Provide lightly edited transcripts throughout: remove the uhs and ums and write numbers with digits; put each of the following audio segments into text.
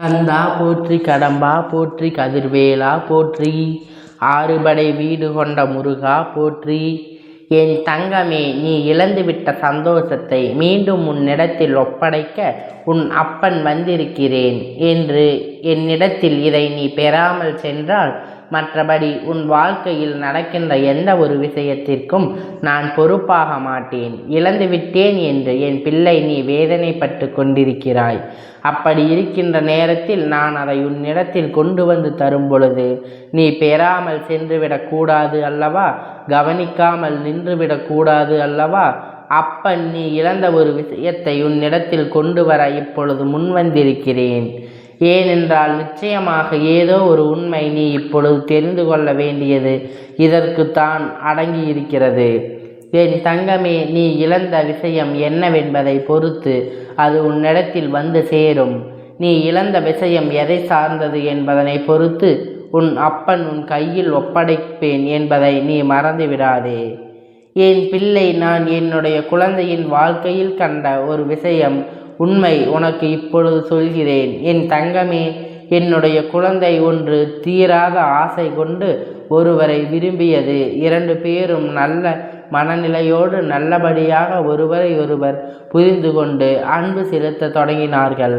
கந்தா போற்றி, கடம்பா போற்றி, கதிர்வேலா போற்றி, ஆறுபடை வீடு கொண்ட முருகா போற்றி. என் தங்கமே, நீ இழந்துவிட்ட சந்தோஷத்தை மீண்டும் உன்னிடத்தில் ஒப்படைக்க உன் அப்பன் வந்திருக்கிறேன் என்று என்னிடத்தில் இதை நீ பெறாமல் சென்றால் மற்றபடி உன் வாழ்க்கையில் நடக்கின்ற எந்த ஒரு விஷயத்திற்கும் நான் பொறுப்பாக மாட்டேன். இழந்துவிட்டேன் என்று என் பிள்ளை நீ வேதனைப்பட்டு கொண்டிருக்கிறாய். அப்படி இருக்கின்ற நேரத்தில் நான் அதை உன்னிடத்தில் கொண்டு வந்து தரும் பொழுது நீ பெறாமல் சென்றுவிடக்கூடாது அல்லவா? கவனிக்காமல் நின்றுவிடக்கூடாது அல்லவா? அப்பன் நீ இழந்த ஒரு விஷயத்தை உன்னிடத்தில் கொண்டு வர இப்பொழுது முன்வந்திருக்கிறேன். ஏனென்றால் நிச்சயமாக ஏதோ ஒரு உண்மை நீ இப்பொழுது தெரிந்து கொள்ள வேண்டியது இதற்குத்தான் அடங்கியிருக்கிறது. என் தங்கமே, நீ இழந்த விஷயம் என்னவென்பதை பொறுத்து அது உன்னிடத்தில் வந்து சேரும். நீ இழந்த விஷயம் எதை சார்ந்தது என்பதனை பொறுத்து உன் அப்பன் உன் கையில் ஒப்படைப்பேன் என்பதை நீ மறந்து விடாதே. என் பிள்ளை, நான் என்னுடைய குழந்தையின் வாழ்க்கையில் கண்ட ஒரு விஷயம் உண்மை உனக்கு இப்பொழுது சொல்கிறேன். என் தங்கமே, என்னுடைய குழந்தை ஒன்று தீராத ஆசை கொண்டு ஒருவரை விரும்பியது. 2 பேரும் நல்ல மனநிலையோடு நல்லபடியாக ஒருவரை ஒருவர் புரிந்து கொண்டு அன்பு செலுத்த தொடங்கினார்கள்.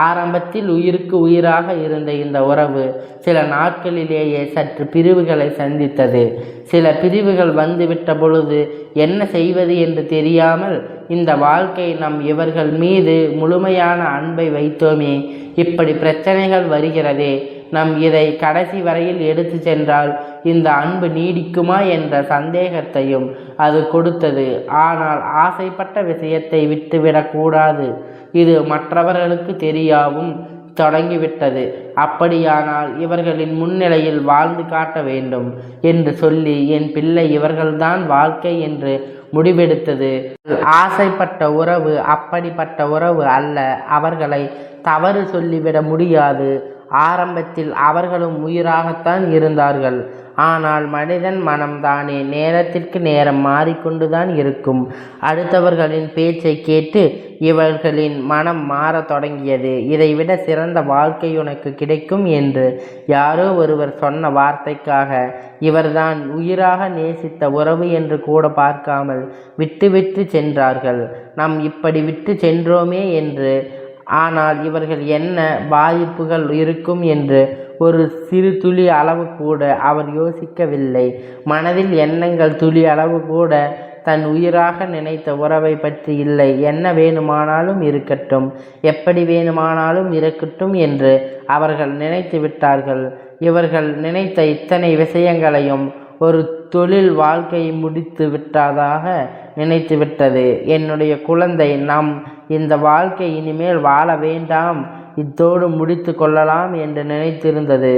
ஆரம்பத்தில் உயிருக்கு உயிராக இருந்த இந்த உறவு சில நாட்களிலேயே சற்று பிரிவுகளை சந்தித்தது. சில பிரிவுகள் வந்துவிட்ட பொழுது என்ன செய்வது என்று தெரியாமல் இந்த வாழ்க்கை நம் இவர்கள் மீது முழுமையான அன்பை வைத்தோமே, இப்படி பிரச்சனைகள் வருகிறதே, நம் இதை கடைசி வரையில் எடுத்து சென்றால் இந்த அன்பு நீடிக்குமா என்ற சந்தேகத்தையும் அது கொடுத்தது. ஆனால் ஆசைப்பட்ட விஷயத்தை விட்டுவிடக்கூடாது. இது மற்றவர்களுக்கு தெரியாவும் தொடங்கிவிட்டது. அப்படியானால் இவர்களின் முன்னிலையில் வாழ்ந்து காட்ட வேண்டும் என்று சொல்லி என் பிள்ளை இவர்கள்தான் வாழ்க்கை என்று முடிவெடுத்தது. ஆசைப்பட்ட உறவு அப்படிப்பட்ட உறவு அல்ல. அவர்களை தவறு சொல்லிவிட முடியாது. ஆரம்பத்தில் அவர்களும் உயிராகத்தான் இருந்தார்கள். ஆனால் மனிதன் மனம்தானே நேரத்திற்கு நேரம் மாறிக்கொண்டுதான் இருக்கும். அடுத்தவர்களின் பேச்சை கேட்டு இவர்களின் மனம் மாறத் தொடங்கியது. இதைவிட சிறந்த வாழ்க்கை உனக்கு கிடைக்கும் என்று யாரோ ஒருவர் சொன்ன வார்த்தைக்காக இவர்தான் உயிராக நேசித்த உறவு என்று கூட பார்க்காமல் விட்டு சென்றார்கள். நாம் இப்படி விட்டு சென்றோமே என்று. ஆனால் இவர்கள் என்ன பாதிப்புகள் இருக்கும் என்று ஒரு சிறு துளி அளவு கூட அவர் யோசிக்கவில்லை. மனதில் எண்ணங்கள் துளி அளவு கூட தன் உயிராக நினைத்த உறவை பற்றி இல்லை. என்ன வேணுமானாலும் இருக்கட்டும், எப்படி வேணுமானாலும் இருக்கட்டும் என்று அவர்கள் நினைத்து விட்டார்கள். இவர்கள் நினைத்த இத்தனை விஷயங்களையும் ஒரு தொழில் வாழ்க்கையை முடித்து விட்டதாக நினைத்து விட்டது. என்னுடைய குழந்தை, நாம் இந்த வாழ்க்கை இனிமேல் வாழ வேண்டாம், இத்தோடு முடித்து கொள்ளலாம் என்று நினைத்திருந்தது.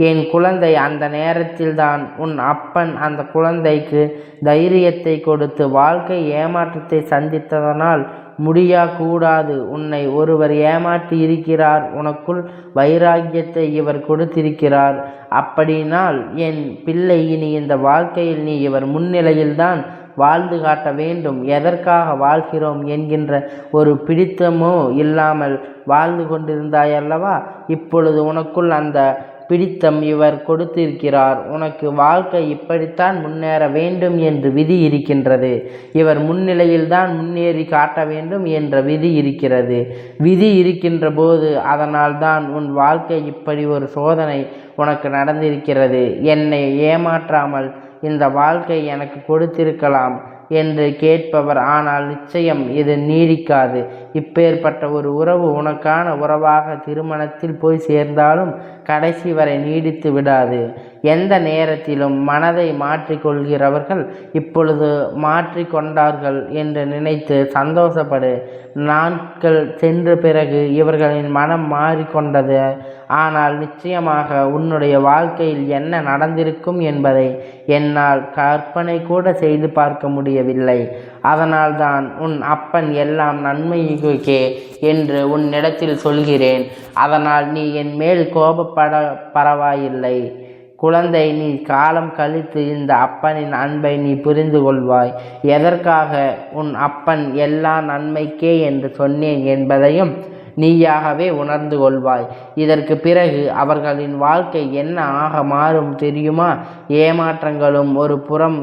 என் குழந்தை, அந்த நேரத்தில்தான் உன் அப்பன் அந்த குழந்தைக்கு தைரியத்தை கொடுத்து வாழ்க்கை ஏமாற்றத்தை சந்தித்ததனால் முடியக்கூடாது. உன்னை ஒருவர் ஏமாற்றி இருக்கிறார். உனக்குள் வைராக்கியத்தை இவர் கொடுத்திருக்கிறார். அப்படினால் என் பிள்ளை, இனி இந்த வாழ்க்கையில் நீ இவர் முன்னிலையில்தான் வாழ்ந்து காட்ட வேண்டும். எதற்காக வாழ்கிறோம் என்கின்ற ஒரு பிடித்தமோ இல்லாமல் வாழ்ந்து கொண்டிருந்தாயல்லவா? இப்பொழுது உனக்குள் அந்த பிடித்தம் இவர் கொடுத்திருக்கிறார். உனக்கு வாழ்க்கை இப்படித்தான் முன்னேற வேண்டும் என்று விதி இருக்கின்றது. இவர் முன்னிலையில்தான் முன்னேறி காட்ட வேண்டும் என்ற விதி இருக்கிறது. விதி இருக்கின்ற போது அதனால்தான் உன் வாழ்க்கை இப்படி ஒரு சோதனை உனக்கு நடந்திருக்கிறது. என்னை ஏமாற்றாமல் இந்த வாழ்க்கை எனக்கு கொடுத்திருக்கலாம் என்று கேட்பவர். ஆனால் நிச்சயம் இது நீடிக்காது. இப்பேற்பட்ட ஒரு உறவு உனக்கான உறவாக திருமணத்தில் போய் சேர்ந்தாலும் கடைசி வரை நீடித்து விடாது. எந்த நேரத்திலும் மனதை மாற்றிக்கொள்கிறவர்கள் இப்பொழுது மாற்றிக்கொண்டார்கள் என்று நினைத்து சந்தோஷப்படு. நாட்கள் சென்ற பிறகு இவர்களின் மனம் மாறிக்கொண்டது. ஆனால் நிச்சயமாக உன்னுடைய வாழ்க்கையில் என்ன நடந்திருக்கும் என்பதை என்னால் கற்பனை கூட செய்து பார்க்க முடியவில்லை. அதனால்தான் உன் அப்பன் எல்லாம் நன்மைக்கே என்று உன்னிடத்தில் சொல்கிறேன். அதனால் நீ என் மேல் கோபப்பட பரவாயில்லை. குழந்தை, நீ காலம் கழித்து இந்த அப்பனின் அன்பை நீ புரிந்து கொள்வாய். எதற்காக உன் அப்பன் எல்லா நன்மைக்கே என்று சொன்னேன் என்பதையும் நீயாகவே உணர்ந்து கொள்வாய். இதற்கு பிறகு அவர்களின் வாழ்க்கை என்ன ஆக மாறும் தெரியுமா? ஏமாற்றங்களும் ஒரு புறம்,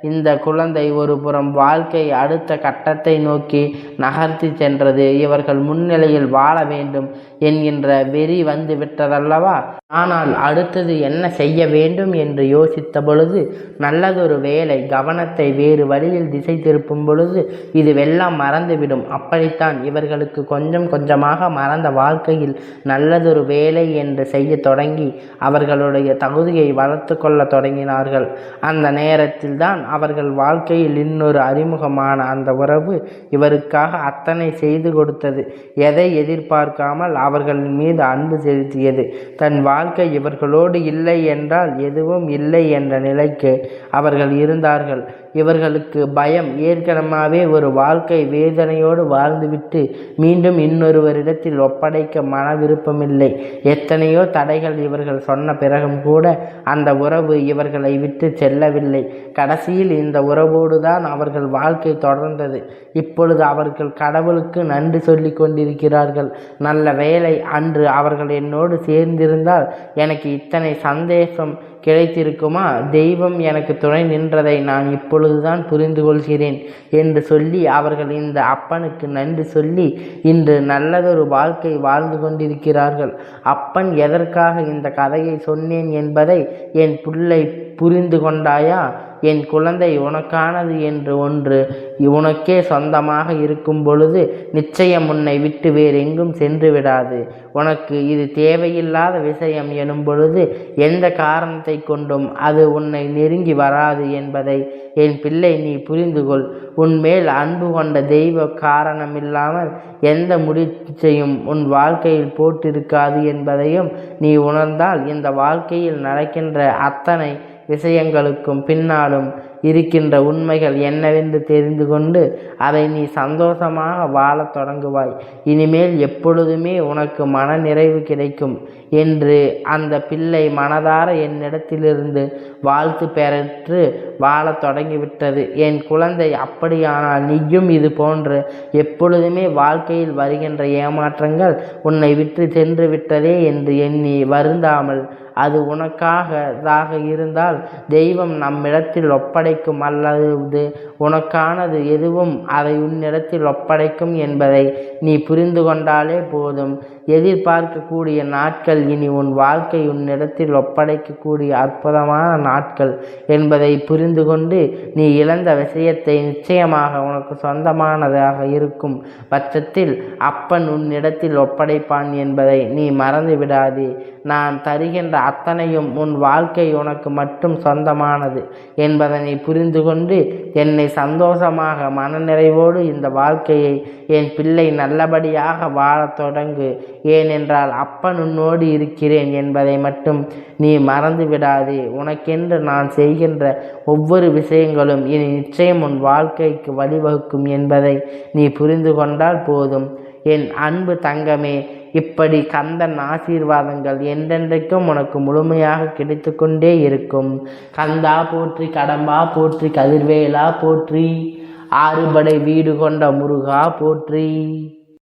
இந்த குழந்தை ஒரு புறம் வாழ்க்கை அடுத்த கட்டத்தை நோக்கி நகர்த்தி சென்றது. இவர்கள் முன்னிலையில் வாழ வேண்டும் என்கின்ற வெறி வந்து விட்டதல்லவா? ஆனால் அடுத்தது என்ன செய்ய வேண்டும் என்று யோசித்த பொழுது, நல்லதொரு வேலை கவனத்தை வேறு வழியில் திசை திருப்பும் பொழுது இதுவெல்லாம் மறந்துவிடும். அப்படித்தான் இவர்களுக்கு கொஞ்சம் கொஞ்சமாக மறந்த வாழ்க்கையில் நல்லதொரு வேலை என்று செய்ய தொடங்கி அவர்களுடைய தகுதியை வளர்த்து கொள்ள தொடங்கினார்கள். அந்த நேரத்தில் தான் அவர்கள் வாழ்க்கையில் இன்னொரு அறிமுகமான அந்த உறவு இவருக்காக அத்தனை செய்து கொடுத்தது. எதை எதிர்பார்க்காமல் அவர்களின் மீது அன்பு செலுத்தியது. தன் வாழ்க்கை இவர்களோடு இல்லை என்றால் எதுவும் இல்லை என்ற நிலைக்கு அவர்கள் இருந்தார்கள். இவர்களுக்கு பயம். ஏற்கனவே ஒரு வாழ்க்கை வேதனையோடு வாழ்ந்துவிட்டு மீண்டும் இன்னொருவரிடத்தில் ஒப்படைக்க மன விருப்பமில்லை. எத்தனையோ தடைகள் இவர்கள் சொன்ன பிறகும் கூட அந்த உறவு இவர்களை விட்டு செல்லவில்லை. கடைசியில் இந்த உறவோடு தான் அவர்கள் வாழ்க்கை தொடர்ந்தது. இப்பொழுது அவர்கள் கடவுளுக்கு நன்றி சொல்லி கொண்டிருக்கிறார்கள். நல்ல வேளை அன்று அவர்கள் என்னோடு சேர்ந்திருந்தால் எனக்கு இத்தனை சந்தேகம் கிடைத்திருக்குமா? தெய்வம் எனக்கு துணை நின்றதை நான் இப்பொழுதுதான் புரிந்து கொள்கிறேன் என்று சொல்லி அவர்கள் இந்த அப்பனுக்கு நன்றி சொல்லி இன்று நல்லதொரு வாழ்க்கை வாழ்ந்து கொண்டிருக்கிறார்கள். அப்பன் எதற்காக இந்த கதையை சொன்னேன் என்பதை என் பிள்ளை புரிந்து கொண்டாயா? என் குழந்தை, உனக்கானது என்று ஒன்று உனக்கே சொந்தமாக இருக்கும் பொழுது நிச்சயம் உன்னை விட்டு வேறெங்கும் சென்று விடாது. உனக்கு இது தேவையில்லாத விஷயம் எனும் பொழுது எந்த காரணத்தை கொண்டும் அது உன்னை நெருங்கி வராது என்பதை என் பிள்ளை நீ புரிந்து கொள். உன்மேல் அன்பு கொண்ட தெய்வ காரணமில்லாமல் எந்த முடிச்சையும் உன் வாழ்க்கையில் போட்டிருக்காது என்பதையும் நீ உணர்ந்தால் இந்த வாழ்க்கையில் நடக்கின்ற அத்தனை விஷயங்களுக்கும் பின்னாலும் இருக்கின்ற உண்மைகள் என்னவென்று தெரிந்து கொண்டு அதை நீ சந்தோஷமாக வாழத் தொடங்குவாய். இனிமேல் எப்பொழுதுமே உனக்கு மன நிறைவு கிடைக்கும் என்று அந்த பிள்ளை மனதார என்னிடத்திலிருந்து வாழ்த்து பெற்று வாழத் தொடங்கிவிட்டது. என் குழந்தை, அப்படியானால் நீயும் இது போன்று எப்பொழுதுமே வாழ்க்கையில் வருகின்ற ஏமாற்றங்கள் உன்னை விட்டு சென்று விட்டதே என்று எண்ணி வருந்தாமல், அது உனக்காக இருந்தால் தெய்வம் நம்மிடத்தில் ஒப்படைக்கும், அல்லது உனக்கானது எதுவும் அதை உன்னிடத்தில் ஒப்படைக்கும் என்பதை நீ புரிந்து கொண்டாலே போதும். எதிர்பார்க்கக்கூடிய நாட்கள் இனி உன் வாழ்க்கை உன்னிடத்தில் ஒப்படைக்கக்கூடிய அற்புதமான நாட்கள் என்பதை புரிந்து கொண்டு நீ இழந்த விஷயத்தை நிச்சயமாக உனக்கு சொந்தமானதாக இருக்கும் பட்சத்தில் அப்பன் உன்னிடத்தில் ஒப்படைப்பான் என்பதை நீ மறந்து விடாதே. நான் தருகின்ற அத்தனையும் உன் வாழ்க்கை உனக்கு மட்டும் சொந்தமானது என்பதனை புரிந்து கொண்டு என்னை சந்தோஷமாக மனநிறைவோடு இந்த வாழ்க்கையை என் பிள்ளை நல்லபடியாக வாழத் தொடங்கு. ஏனென்றால் அப்பன் உன்னோடு இருக்கிறேன் என்பதை மட்டும் நீ மறந்து விடாதே. உனக்கென்று நான் செய்கின்ற ஒவ்வொரு விஷயங்களும் இனி நிச்சயம் உன் வாழ்க்கைக்கு வழிவகுக்கும் என்பதை நீ புரிந்து கொண்டால் போதும். என் அன்பு தங்கமே, இப்படி கந்தன் ஆசீர்வாதங்கள் என்றென்றைக்கும் உனக்கு முழுமையாக கிடைத்து கொண்டே இருக்கும். கந்தா போற்றி, கடம்பா போற்றி, கதிர்வேலா போற்றி, ஆறுபடை வீடு கொண்ட முருகா போற்றி.